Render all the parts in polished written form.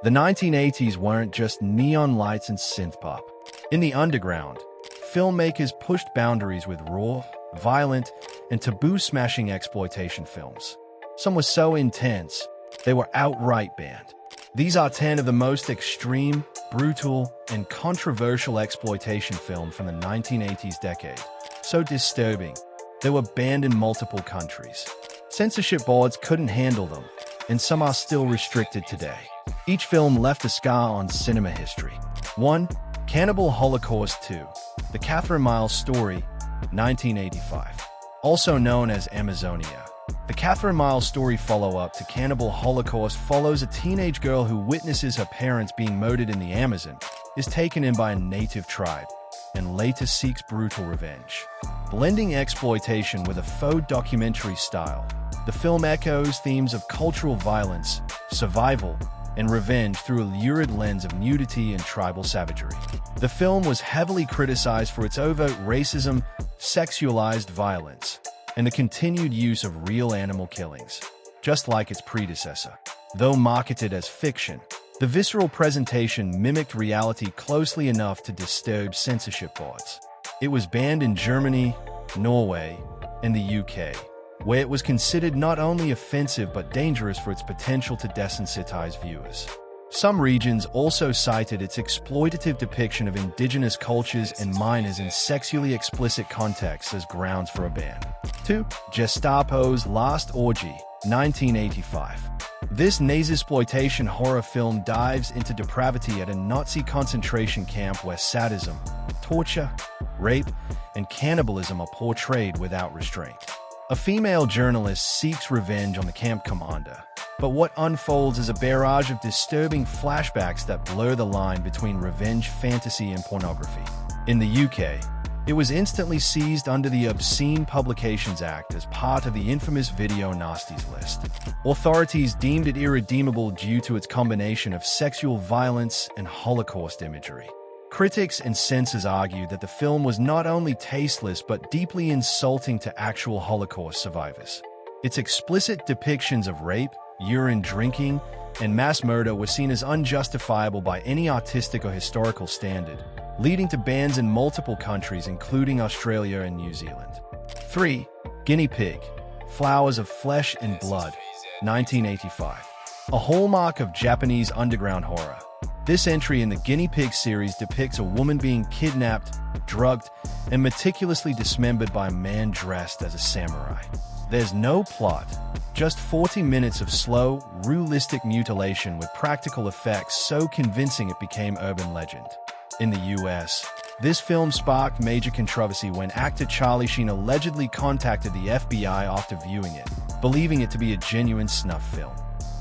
The 1980s weren't just neon lights and synth-pop. In the underground, filmmakers pushed boundaries with raw, violent, and taboo-smashing exploitation films. Some were so intense, they were outright banned. These are 10 of the most extreme, brutal, and controversial exploitation films from the 1980s decade. So disturbing, they were banned in multiple countries. Censorship boards couldn't handle them, and some are still restricted today. Each film left a scar on cinema history. 1. Cannibal Holocaust 2. The Catherine Miles Story, 1985. Also known as Amazonia. The Catherine Miles Story follow-up to Cannibal Holocaust follows a teenage girl who witnesses her parents being murdered in the Amazon, is taken in by a native tribe, and later seeks brutal revenge. Blending exploitation with a faux documentary style, the film echoes themes of cultural violence, survival, and revenge through a lurid lens of nudity and tribal savagery. The film was heavily criticized for its overt racism, sexualized violence, and the continued use of real animal killings, just like its predecessor. Though marketed as fiction, the visceral presentation mimicked reality closely enough to disturb censorship boards. It was banned in Germany, Norway, and the UK, where it was considered not only offensive but dangerous for its potential to desensitize viewers. Some regions also cited its exploitative depiction of indigenous cultures and minors in sexually explicit contexts as grounds for a ban. 2. Gestapo's Last Orgy, 1985. This nasties-exploitation horror film dives into depravity at a Nazi concentration camp where sadism, torture, rape, and cannibalism are portrayed without restraint. A female journalist seeks revenge on the camp commander, but what unfolds is a barrage of disturbing flashbacks that blur the line between revenge fantasy and pornography. In the UK, it was instantly seized under the Obscene Publications Act as part of the infamous video nasties list. Authorities deemed it irredeemable due to its combination of sexual violence and Holocaust imagery. Critics and censors argued that the film was not only tasteless but deeply insulting to actual Holocaust survivors. Its explicit depictions of rape, urine drinking, and mass murder were seen as unjustifiable by any artistic or historical standard, leading to bans in multiple countries including Australia and New Zealand. 3. Guinea Pig, Flowers of Flesh and Blood, 1985. A hallmark of Japanese underground horror. This entry in the Guinea Pig series depicts a woman being kidnapped, drugged, and meticulously dismembered by a man dressed as a samurai. There's no plot, just 40 minutes of slow, realistic mutilation with practical effects so convincing it became urban legend. In the US, this film sparked major controversy when actor Charlie Sheen allegedly contacted the FBI after viewing it, believing it to be a genuine snuff film.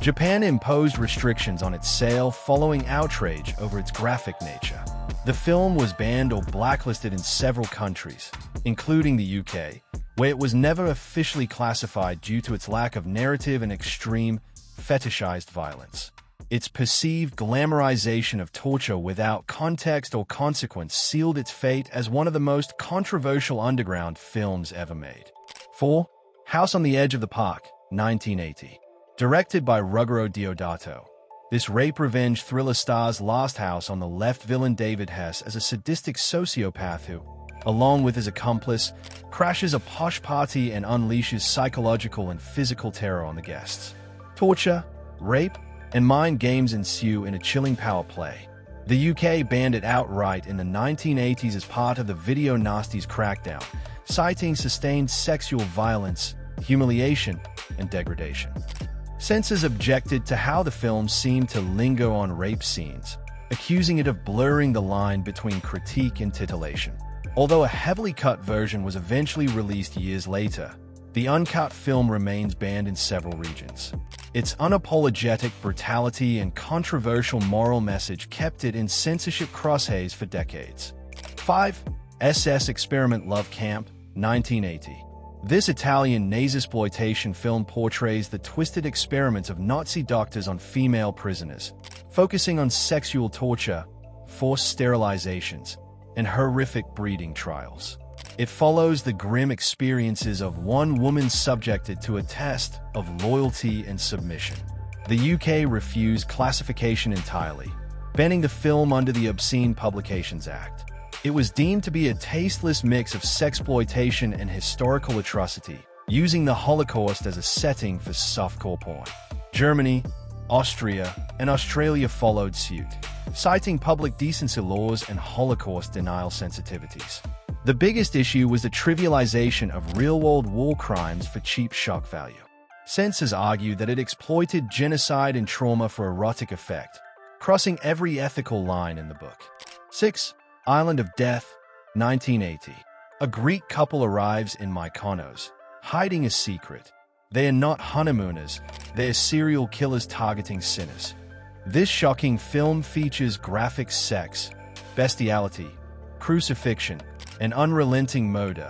Japan imposed restrictions on its sale following outrage over its graphic nature. The film was banned or blacklisted in several countries, including the UK, where it was never officially classified due to its lack of narrative and extreme, fetishized violence. Its perceived glamorization of torture without context or consequence sealed its fate as one of the most controversial underground films ever made. 4. House on the Edge of the Park, 1980. Directed by Ruggero Deodato, this rape-revenge thriller stars Last House on the Left villain David Hess as a sadistic sociopath who, along with his accomplice, crashes a posh party and unleashes psychological and physical terror on the guests. Torture, rape, and mind games ensue in a chilling power play. The UK banned it outright in the 1980s as part of the video nasties crackdown, citing sustained sexual violence, humiliation, and degradation. Censors objected to how the film seemed to linger on rape scenes, accusing it of blurring the line between critique and titillation. Although a heavily cut version was eventually released years later, the uncut film remains banned in several regions. Its unapologetic brutality and controversial moral message kept it in censorship crosshairs for decades. 5. SS Experiment Love Camp, 1980. This Italian nasties-exploitation film portrays the twisted experiments of Nazi doctors on female prisoners, focusing on sexual torture, forced sterilizations, and horrific breeding trials. It follows the grim experiences of one woman subjected to a test of loyalty and submission. The UK refused classification entirely, banning the film under the Obscene Publications Act. It was deemed to be a tasteless mix of sexploitation and historical atrocity, using the Holocaust as a setting for softcore porn. Germany, Austria, and Australia followed suit, citing public decency laws and Holocaust denial sensitivities. The biggest issue was the trivialization of real-world war crimes for cheap shock value. Censors argued that it exploited genocide and trauma for erotic effect, crossing every ethical line in the book. 6. Island of Death, 1980. A Greek couple arrives in Mykonos, hiding a secret. They are not honeymooners, they are serial killers targeting sinners. This shocking film features graphic sex, bestiality, crucifixion, and unrelenting murder,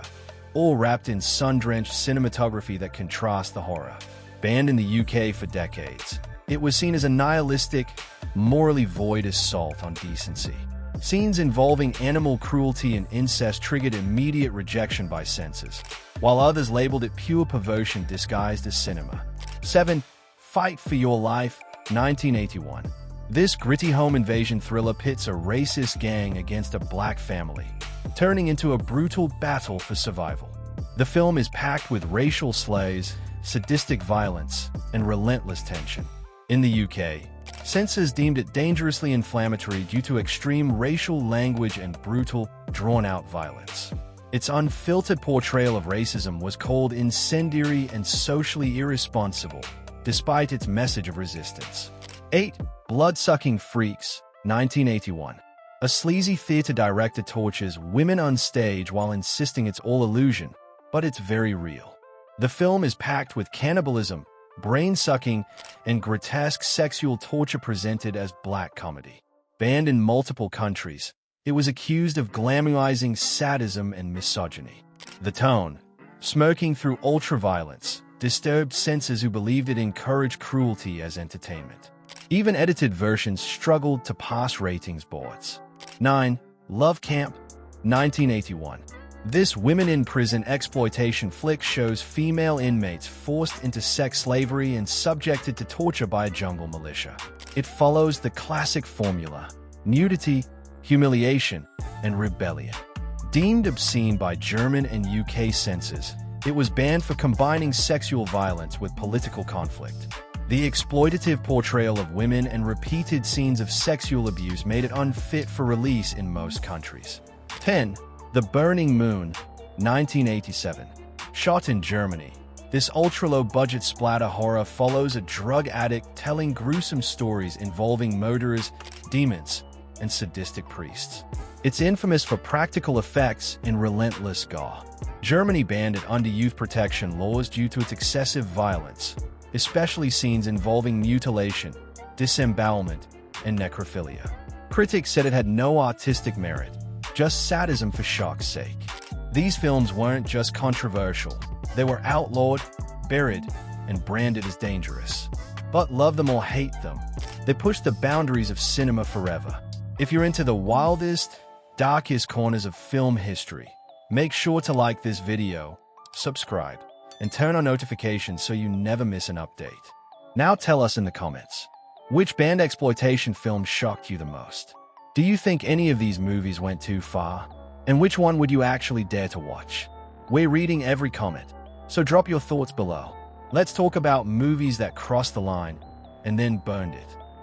all wrapped in sun-drenched cinematography that contrasts the horror. Banned in the UK for decades, it was seen as a nihilistic, morally void assault on decency. Scenes involving animal cruelty and incest triggered immediate rejection by censors, while others labeled it pure perversion disguised as cinema. 7. Fight for Your Life, 1981. This gritty home invasion thriller pits a racist gang against a black family, turning into a brutal battle for survival. The film is packed with racial slays, sadistic violence, and relentless tension. In the UK, censors deemed it dangerously inflammatory due to extreme racial language and brutal, drawn-out violence. Its unfiltered portrayal of racism was called incendiary and socially irresponsible, despite its message of resistance. 8. Blood-Sucking Freaks, 1981. A sleazy theater director tortures women on stage while insisting it's all illusion, but it's very real. The film is packed with cannibalism, brain-sucking, and grotesque sexual torture presented as black comedy. Banned in multiple countries, it was accused of glamorizing sadism and misogyny. The tone, smirking through ultra-violence, disturbed censors who believed it encouraged cruelty as entertainment. Even edited versions struggled to pass ratings boards. 9. Love Camp, 1981. This women-in-prison exploitation flick shows female inmates forced into sex slavery and subjected to torture by a jungle militia. It follows the classic formula: nudity, humiliation, and rebellion. Deemed obscene by German and UK censors, it was banned for combining sexual violence with political conflict. The exploitative portrayal of women and repeated scenes of sexual abuse made it unfit for release in most countries. 10. The Burning Moon, 1987. Shot in Germany, this ultra-low-budget splatter horror follows a drug addict telling gruesome stories involving murderers, demons, and sadistic priests. It's infamous for practical effects and relentless gore. Germany banned it under youth protection laws due to its excessive violence, especially scenes involving mutilation, disembowelment, and necrophilia. Critics said it had no artistic merit, just sadism for shock's sake. These films weren't just controversial, they were outlawed, buried, and branded as dangerous. But love them or hate them, they pushed the boundaries of cinema forever. If you're into the wildest, darkest corners of film history, make sure to like this video, subscribe, and turn on notifications so you never miss an update. Now tell us in the comments, which banned exploitation film shocked you the most? Do you think any of these movies went too far? And which one would you actually dare to watch? We're reading every comment, so drop your thoughts below. Let's talk about movies that crossed the line and then burned it.